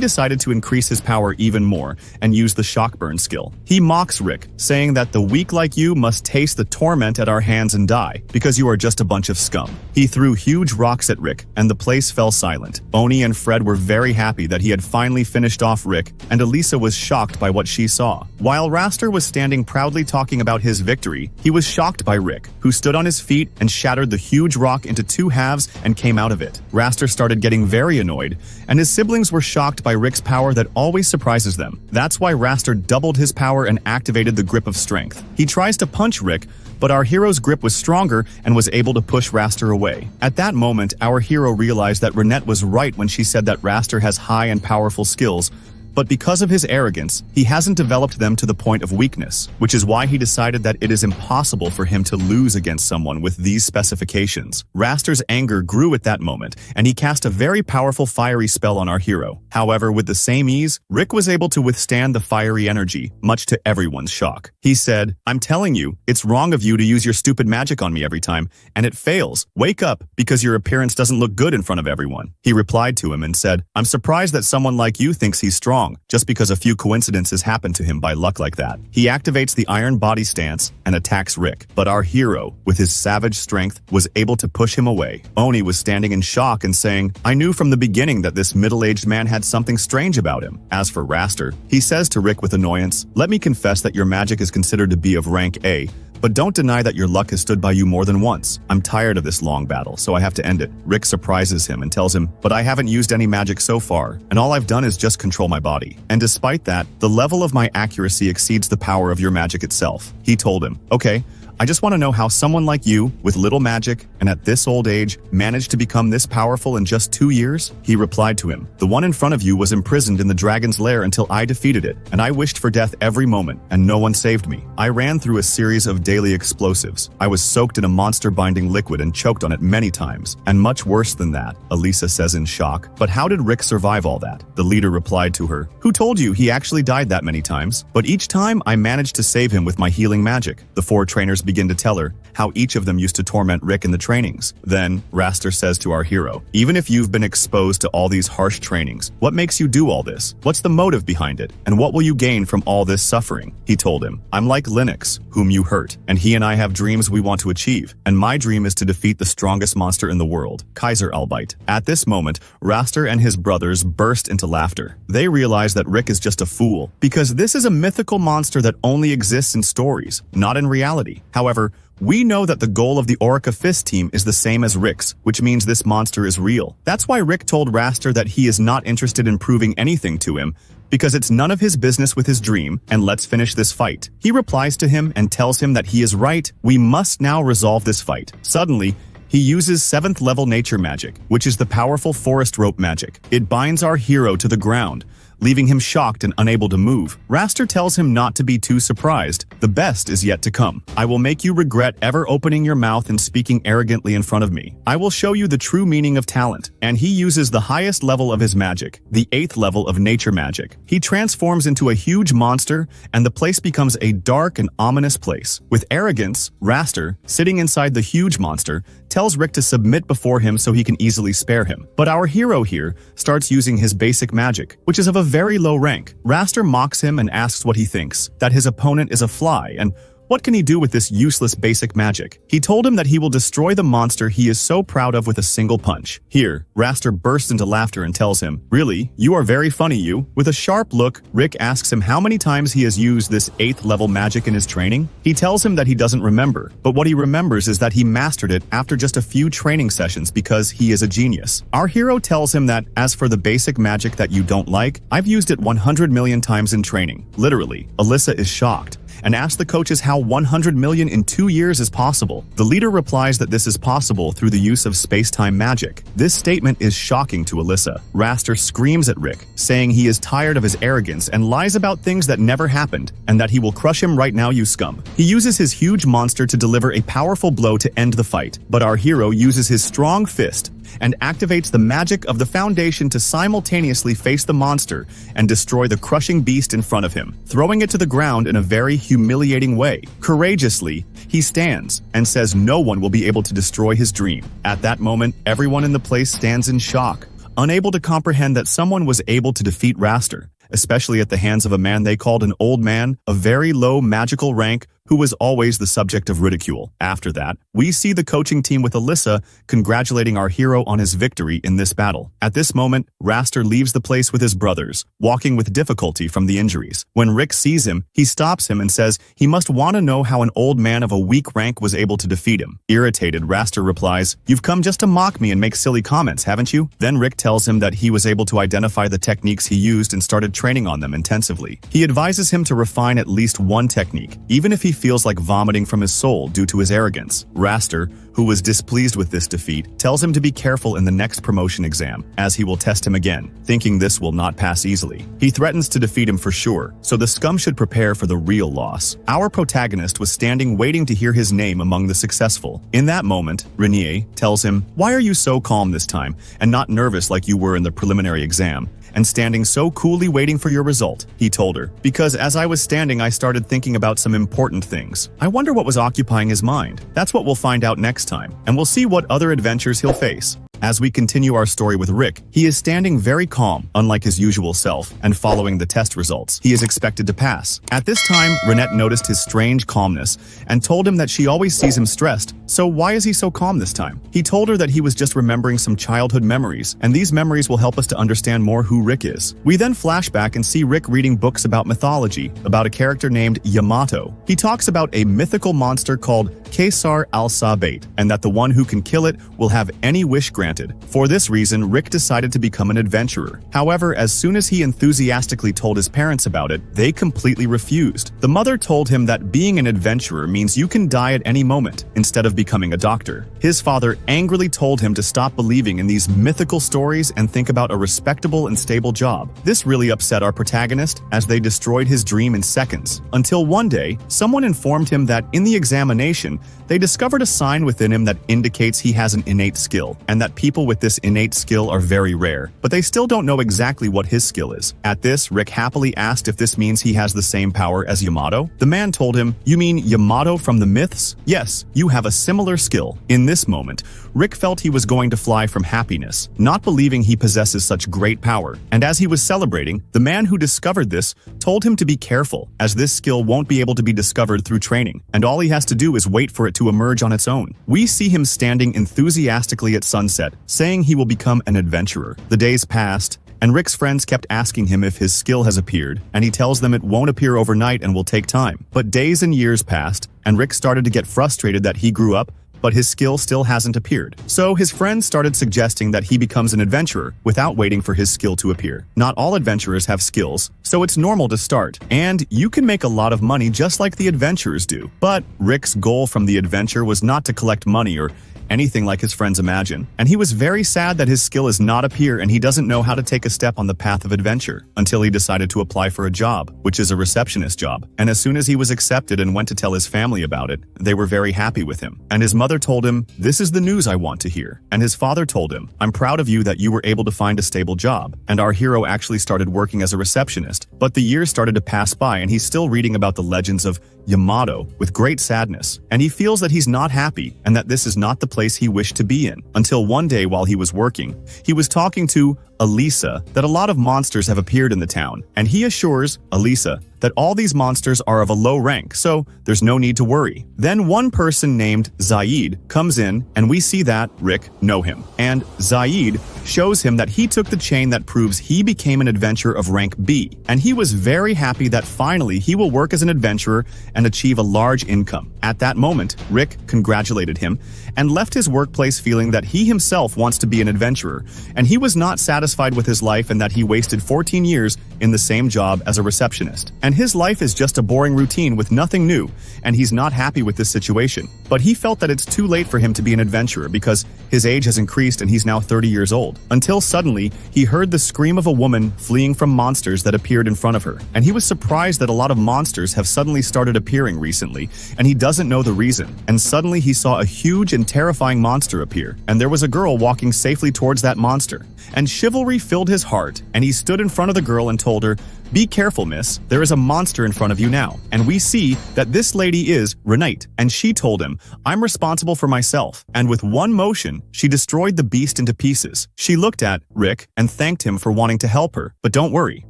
decided to increase his power even more and use the shock burn skill. He mocks Rick, saying that the weak like you must taste the torment at our hands and die, because you are just a bunch of scum. He threw huge rocks at Rick, and the place fell silent. Oni and Fred were very happy that he had finally finished off Rick, and Elisa was shocked by what she saw. While Raster was standing proudly talking about his victory, he was shocked by Rick, who stood on his feet and shattered the huge rock into 2 halves and came out of it. Raster started getting very annoyed, and his siblings were shocked by Rick's power that always surprises them. That's why Raster doubled his power and activated the grip of strength. He tries to punch Rick, but our hero's grip was stronger and was able to push Raster away. At that moment, our hero realized that Renette was right when she said that Raster has high and powerful skills, but because of his arrogance, he hasn't developed them to the point of weakness, which is why he decided that it is impossible for him to lose against someone with these specifications. Raster's anger grew at that moment, and he cast a very powerful fiery spell on our hero. However, with the same ease, Rick was able to withstand the fiery energy, much to everyone's shock. He said, "I'm telling you, it's wrong of you to use your stupid magic on me every time, and it fails. Wake up, because your appearance doesn't look good in front of everyone." He replied to him and said, "I'm surprised that someone like you thinks he's strong, just because a few coincidences happen to him by luck like that." He activates the iron body stance and attacks Rick, but our hero, with his savage strength, was able to push him away. Oni was standing in shock and saying, "I knew from the beginning that this middle-aged man had something strange about him." As for Raster, he says to Rick with annoyance, "Let me confess that your magic is considered to be of rank A, but don't deny that your luck has stood by you more than once. I'm tired of this long battle, so I have to end it." Rick surprises him and tells him, "But I haven't used any magic so far, and all I've done is just control my body. And despite that, the level of my accuracy exceeds the power of your magic itself." He told him, "Okay, I just want to know how someone like you, with little magic, and at this old age, managed to become this powerful in just 2 years?" He replied to him, "The one in front of you was imprisoned in the dragon's lair until I defeated it, and I wished for death every moment, and no one saved me. I ran through a series of daily explosives. I was soaked in a monster-binding liquid and choked on it many times, and much worse than that," Elisa says in shock. "But how did Rick survive all that?" The leader replied to her, "Who told you he actually died that many times? But each time, I managed to save him with my healing magic." The 4 trainers begin to tell her how each of them used to torment Rick in the trainings. Then, Raster says to our hero, "Even if you've been exposed to all these harsh trainings, what makes you do all this? What's the motive behind it? And what will you gain from all this suffering?" He told him, "I'm like Linux, whom you hurt, and he and I have dreams we want to achieve, and my dream is to defeat the strongest monster in the world, Kaiser Albite." At this moment, Raster and his brothers burst into laughter. They realize that Rick is just a fool, because this is a mythical monster that only exists in stories, not in reality. However, we know that the goal of the Orica Fist team is the same as Rick's, which means this monster is real. That's why Rick told Raster that he is not interested in proving anything to him, because it's none of his business with his dream, and let's finish this fight. He replies to him and tells him that he is right, we must now resolve this fight. Suddenly, he uses 7th level nature magic, which is the powerful forest rope magic. It binds our hero to the ground, leaving him shocked and unable to move. Raster tells him not to be too surprised. The best is yet to come. "I will make you regret ever opening your mouth and speaking arrogantly in front of me. I will show you the true meaning of talent." And he uses the highest level of his magic, the 8th level of nature magic. He transforms into a huge monster, and the place becomes a dark and ominous place. With arrogance, Raster, sitting inside the huge monster, tells Rick to submit before him so he can easily spare him. But our hero here starts using his basic magic, which is of a very low rank. Raster mocks him and asks what he thinks, that his opponent is a fly, and what can he do with this useless basic magic? He told him that he will destroy the monster he is so proud of with a single punch. Here, Raster bursts into laughter and tells him, "Really? You are very funny, you." With a sharp look, Rick asks him how many times he has used this 8th level magic in his training. He tells him that he doesn't remember, but what he remembers is that he mastered it after just a few training sessions because he is a genius. Our hero tells him that, as for the basic magic that you don't like, I've used it 100 million times in training. Literally, Alyssa is shocked and asks the coaches how 100 million in 2 years is possible. The leader replies that this is possible through the use of space-time magic. This statement is shocking to Alyssa. Raster screams at Rick, saying he is tired of his arrogance and lies about things that never happened, and that he will crush him right now, you scum. He uses his huge monster to deliver a powerful blow to end the fight, but our hero uses his strong fist and activates the magic of the Foundation to simultaneously face the monster and destroy the crushing beast in front of him, throwing it to the ground in a very humiliating way. Courageously, he stands and says no one will be able to destroy his dream. At that moment, everyone in the place stands in shock, unable to comprehend that someone was able to defeat Raster, especially at the hands of a man they called an old man, a very low magical rank, who was always the subject of ridicule. After that, we see the coaching team with Alyssa congratulating our hero on his victory in this battle. At this moment, Raster leaves the place with his brothers, walking with difficulty from the injuries. When Rick sees him, he stops him and says he must want to know how an old man of a weak rank was able to defeat him. Irritated, Raster replies, "You've come just to mock me and make silly comments, haven't you?" Then Rick tells him that he was able to identify the techniques he used and started training on them intensively. He advises him to refine at least one technique, even if he feels like vomiting from his soul due to his arrogance. Raster, who was displeased with this defeat, tells him to be careful in the next promotion exam, as he will test him again, thinking this will not pass easily. He threatens to defeat him for sure, so the scum should prepare for the real loss. Our protagonist was standing waiting to hear his name among the successful. In that moment, Renier tells him, "Why are you so calm this time, and not nervous like you were in the preliminary exam? And standing so coolly waiting for your result?" He told her, "Because as I was standing, I started thinking about some important things. I wonder what was occupying his mind. That's what we'll find out next time, and we'll see what other adventures he'll face." As we continue our story with Rick, he is standing very calm, unlike his usual self, and following the test results. He is expected to pass. At this time, Renette noticed his strange calmness and told him that she always sees him stressed, so why is he so calm this time? He told her that he was just remembering some childhood memories, and these memories will help us to understand more who Rick is. We then flash back and see Rick reading books about mythology, about a character named Yamato. He talks about a mythical monster called Kesar al-Sabate, and that the one who can kill it will have any wish granted. For this reason, Rick decided to become an adventurer. However, as soon as he enthusiastically told his parents about it, they completely refused. The mother told him that being an adventurer means you can die at any moment, instead of becoming a doctor. His father angrily told him to stop believing in these mythical stories and think about a respectable and stable job. This really upset our protagonist, as they destroyed his dream in seconds. Until one day, someone informed him that in the examination, they discovered a sign within him that indicates he has an innate skill, and that people with this innate skill are very rare, but they still don't know exactly what his skill is. At this, Rick happily asked if this means he has the same power as Yamato. The man told him, "You mean Yamato from the myths? Yes, you have a similar skill." In this moment, Rick felt he was going to fly from happiness, not believing he possesses such great power. And as he was celebrating, the man who discovered this told him to be careful, as this skill won't be able to be discovered through training, and all he has to do is wait for it to emerge on its own. We see him standing enthusiastically at sunset, saying he will become an adventurer. The days passed, and Rick's friends kept asking him if his skill has appeared, and he tells them it won't appear overnight and will take time. But days and years passed, and Rick started to get frustrated that he grew up, but his skill still hasn't appeared. So his friends started suggesting that he becomes an adventurer without waiting for his skill to appear. Not all adventurers have skills, so it's normal to start, and you can make a lot of money just like the adventurers do. But Rick's goal from the adventure was not to collect money or anything like his friends imagine, and he was very sad that his skill has not appeared and he doesn't know how to take a step on the path of adventure, until he decided to apply for a job, which is a receptionist job. And as soon as he was accepted and went to tell his family about it, they were very happy with him. And his mother told him, "This is the news I want to hear." And his father told him, "I'm proud of you that you were able to find a stable job." And our hero actually started working as a receptionist, but the years started to pass by and he's still reading about the legends of Yamato with great sadness, and he feels that he's not happy and that this is not the place he wished to be in. Until one day while he was working, he was talking to Elisa that a lot of monsters have appeared in the town, and he assures Elisa that all these monsters are of a low rank, so there's no need to worry. Then one person named Zaid comes in, and we see that Rick know him. And Zaid shows him that he took the chain that proves he became an adventurer of rank B, and he was very happy that finally he will work as an adventurer and achieve a large income. At that moment, Rick congratulated him and left his workplace feeling that he himself wants to be an adventurer, and he was not satisfied with his life and that he wasted 14 years in the same job as a receptionist. And his life is just a boring routine with nothing new, and he's not happy with this situation. But he felt that it's too late for him to be an adventurer because his age has increased and he's now 30 years old. Until suddenly, he heard the scream of a woman fleeing from monsters that appeared in front of her. And he was surprised that a lot of monsters have suddenly started appearing recently, and he doesn't know the reason. And suddenly he saw a huge and terrifying monster appear, and there was a girl walking safely towards that monster. And chivalry filled his heart, and he stood in front of the girl and told her, "Be careful, miss. There is a monster in front of you now." And we see that this lady is Renate, and she told him, "I'm responsible for myself." And with one motion, she destroyed the beast into pieces. She looked at Rick and thanked him for wanting to help her. "But don't worry,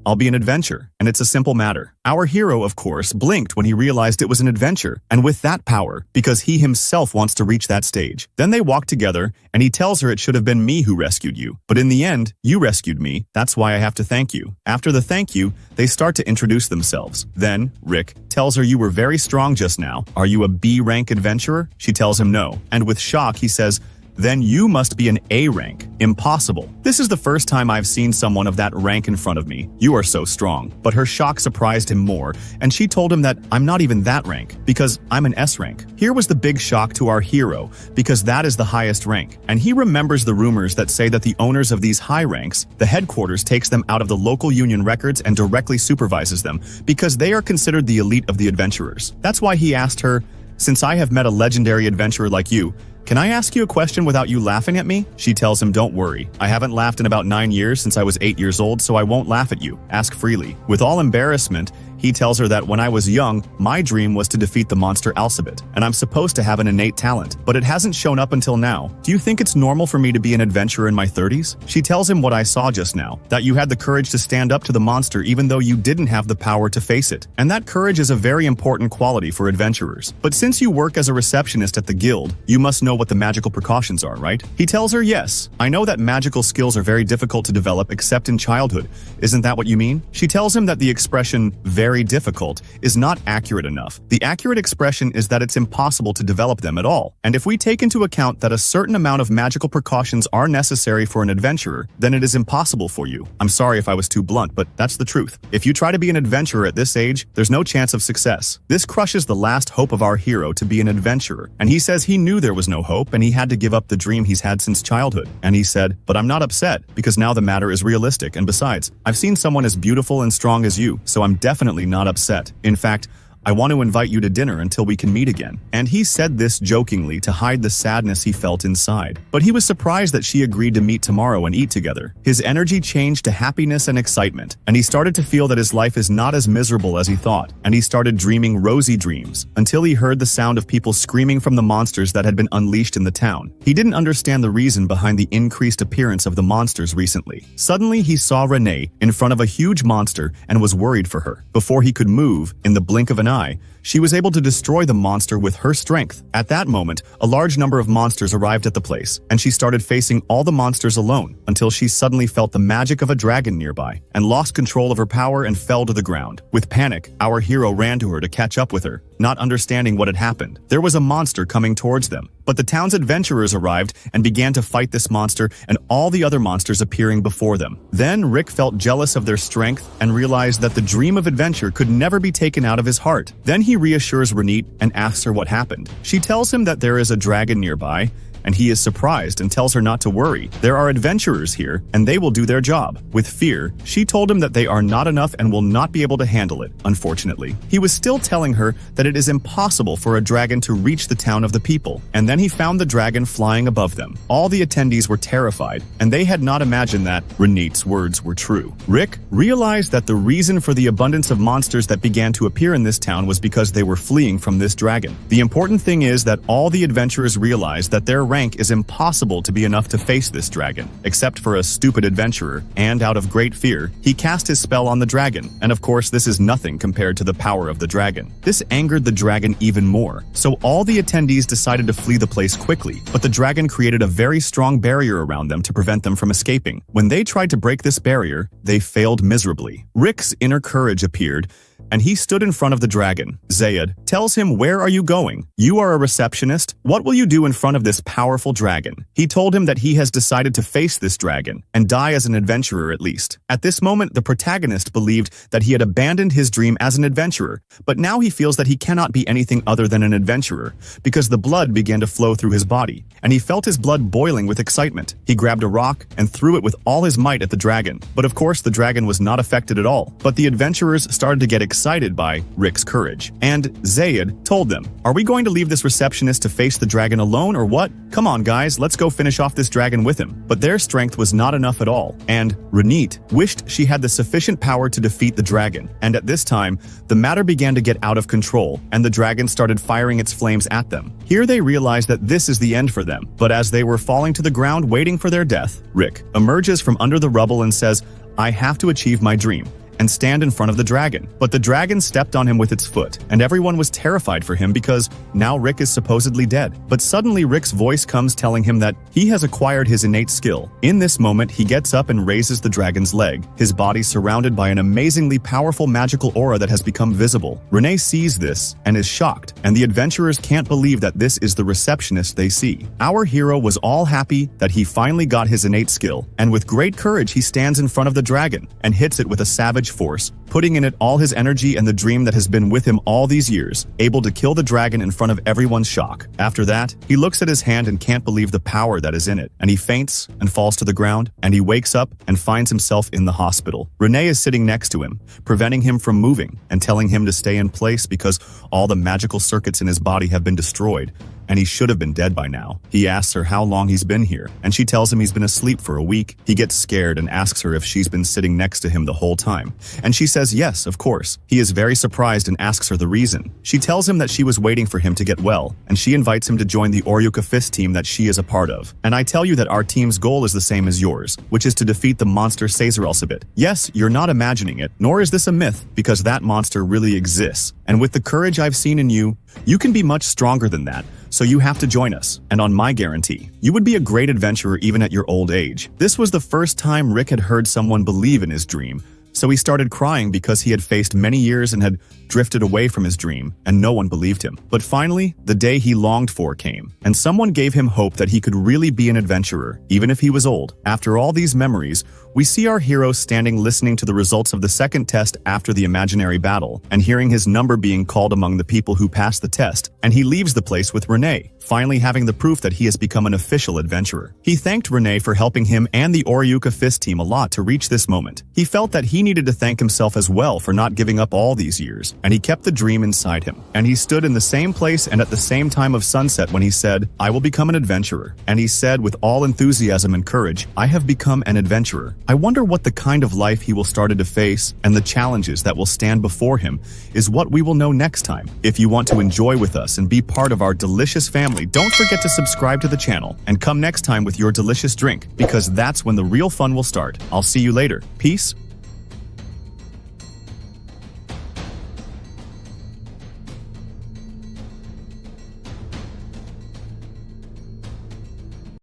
I'll be an adventurer, and it's a simple matter." Our hero, of course, blinked when he realized it was an adventure, and with that power, because he himself wants to reach that stage. Then they walk together, and he tells her it should have been me who rescued you. But in the end, you rescued me. That's why I have to thank you. After the thank you, they start to introduce themselves. Then, Rick tells her, "You were very strong just now. Are you a B-rank adventurer?" She tells him no. And with shock, he says, Then you must be an A rank. Impossible. This is the first time I've seen someone of that rank in front of me. You are so strong. But her shock surprised him more, and she told him that I'm not even that rank, because I'm an S rank. Here was the big shock to our hero, because that is the highest rank. And he remembers the rumors that say that the owners of these high ranks, the headquarters takes them out of the local union records and directly supervises them, because they are considered the elite of the adventurers. That's why he asked her, "Since I have met a legendary adventurer like you, can I ask you a question without you laughing at me?" She tells him, "Don't worry. I haven't laughed in about 9 years since I was 8 years old, so I won't laugh at you. Ask freely." With all embarrassment, he tells her that when I was young, my dream was to defeat the monster Alcibet, and I'm supposed to have an innate talent, but it hasn't shown up until now. Do you think it's normal for me to be an adventurer in my 30s? She tells him what I saw just now, that you had the courage to stand up to the monster even though you didn't have the power to face it. And that courage is a very important quality for adventurers. But since you work as a receptionist at the guild, you must know what the magical precautions are, right? He tells her, "Yes, I know that magical skills are very difficult to develop except in childhood. Isn't that what you mean?" She tells him that the expression, very difficult, is not accurate enough. The accurate expression is that it's impossible to develop them at all. And if we take into account that a certain amount of magical precautions are necessary for an adventurer, then it is impossible for you. I'm sorry if I was too blunt, but that's the truth. If you try to be an adventurer at this age, there's no chance of success. This crushes the last hope of our hero to be an adventurer. And he says he knew there was no hope and he had to give up the dream he's had since childhood. And he said, "But I'm not upset, because now the matter is realistic, and besides, I've seen someone as beautiful and strong as you, so I'm definitely not upset. In fact, I want to invite you to dinner until we can meet again." And he said this jokingly to hide the sadness he felt inside. But he was surprised that she agreed to meet tomorrow and eat together. His energy changed to happiness and excitement, and he started to feel that his life is not as miserable as he thought, and he started dreaming rosy dreams, until he heard the sound of people screaming from the monsters that had been unleashed in the town. He didn't understand the reason behind the increased appearance of the monsters recently. Suddenly, he saw Renee in front of a huge monster and was worried for her. Before he could move, in the blink of an eye, she was able to destroy the monster with her strength. At that moment, a large number of monsters arrived at the place, and she started facing all the monsters alone, until she suddenly felt the magic of a dragon nearby, and lost control of her power and fell to the ground. With panic, our hero ran to her to catch up with her, not understanding what had happened. There was a monster coming towards them, but the town's adventurers arrived and began to fight this monster and all the other monsters appearing before them. Then Rick felt jealous of their strength and realized that the dream of adventure could never be taken out of his heart. Then he reassures Renate and asks her what happened. She tells him that there is a dragon nearby, and he is surprised and tells her not to worry. There are adventurers here, and they will do their job. With fear, she told him that they are not enough and will not be able to handle it, unfortunately. He was still telling her that it is impossible for a dragon to reach the town of the people, and then he found the dragon flying above them. All the attendees were terrified, and they had not imagined that Renate's words were true. Rick realized that the reason for the abundance of monsters that began to appear in this town was because they were fleeing from this dragon. The important thing is that all the adventurers realized that their rank is impossible to be enough to face this dragon, except for a stupid adventurer, and out of great fear, he cast his spell on the dragon, and of course this is nothing compared to the power of the dragon. This angered the dragon even more, so all the attendees decided to flee the place quickly, but the dragon created a very strong barrier around them to prevent them from escaping. When they tried to break this barrier, they failed miserably. Rick's inner courage appeared, and he stood in front of the dragon. Zayed tells him, "Where are you going? You are a receptionist. What will you do in front of this powerful dragon?" He told him that he has decided to face this dragon and die as an adventurer at least. At this moment, the protagonist believed that he had abandoned his dream as an adventurer, but now he feels that he cannot be anything other than an adventurer, because the blood began to flow through his body, and he felt his blood boiling with excitement. He grabbed a rock and threw it with all his might at the dragon, but of course the dragon was not affected at all. But the adventurers started to get excited by Rick's courage, and Zayed told them, "Are we going to leave this receptionist to face the dragon alone or what? Come on guys, let's go finish off this dragon with him." But their strength was not enough at all, and Renate wished she had the sufficient power to defeat the dragon. And at this time, the matter began to get out of control, and the dragon started firing its flames at them. Here they realized that this is the end for them, but as they were falling to the ground waiting for their death, Rick emerges from under the rubble and says, "I have to achieve my dream." and stand in front of the dragon. But the dragon stepped on him with its foot, and everyone was terrified for him because now Rick is supposedly dead. But suddenly Rick's voice comes telling him that he has acquired his innate skill. In this moment, he gets up and raises the dragon's leg, his body surrounded by an amazingly powerful magical aura that has become visible. Renee sees this and is shocked, and the adventurers can't believe that this is the receptionist they see. Our hero was all happy that he finally got his innate skill, and with great courage he stands in front of the dragon and hits it with a savage force, putting in it all his energy and the dream that has been with him all these years, able to kill the dragon in front of everyone's shock. After that, he looks at his hand and can't believe the power that is in it, and he faints and falls to the ground, and he wakes up and finds himself in the hospital. Renee is sitting next to him, preventing him from moving and telling him to stay in place because all the magical circuits in his body have been destroyed, and he should have been dead by now. He asks her how long he's been here, and she tells him he's been asleep for a week. He gets scared and asks her if she's been sitting next to him the whole time, and she says yes, of course. He is very surprised and asks her the reason. She tells him that she was waiting for him to get well, and she invites him to join the Oryuka Fist team that she is a part of. And I tell you that our team's goal is the same as yours, which is to defeat the monster Caesar Elsabet. Yes, you're not imagining it, nor is this a myth, because that monster really exists. And with the courage I've seen in you, you can be much stronger than that. So you have to join us, and on my guarantee, you would be a great adventurer even at your old age. This was the first time Rick had heard someone believe in his dream, so he started crying because he had faced many years and had drifted away from his dream, and no one believed him. But finally, the day he longed for came, and someone gave him hope that he could really be an adventurer, even if he was old. After all these memories, we see our hero standing listening to the results of the second test after the imaginary battle, and hearing his number being called among the people who passed the test, and he leaves the place with Renee, finally having the proof that he has become an official adventurer. He thanked Renee for helping him and the Oryuka Fist team a lot to reach this moment. He felt that he needed to thank himself as well for not giving up all these years, and he kept the dream inside him. And he stood in the same place and at the same time of sunset when he said, "I will become an adventurer." And he said with all enthusiasm and courage, "I have become an adventurer." I wonder what the kind of life he will start to face and the challenges that will stand before him is what we will know next time. If you want to enjoy with us and be part of our delicious family, don't forget to subscribe to the channel and come next time with your delicious drink, because that's when the real fun will start. I'll see you later. Peace.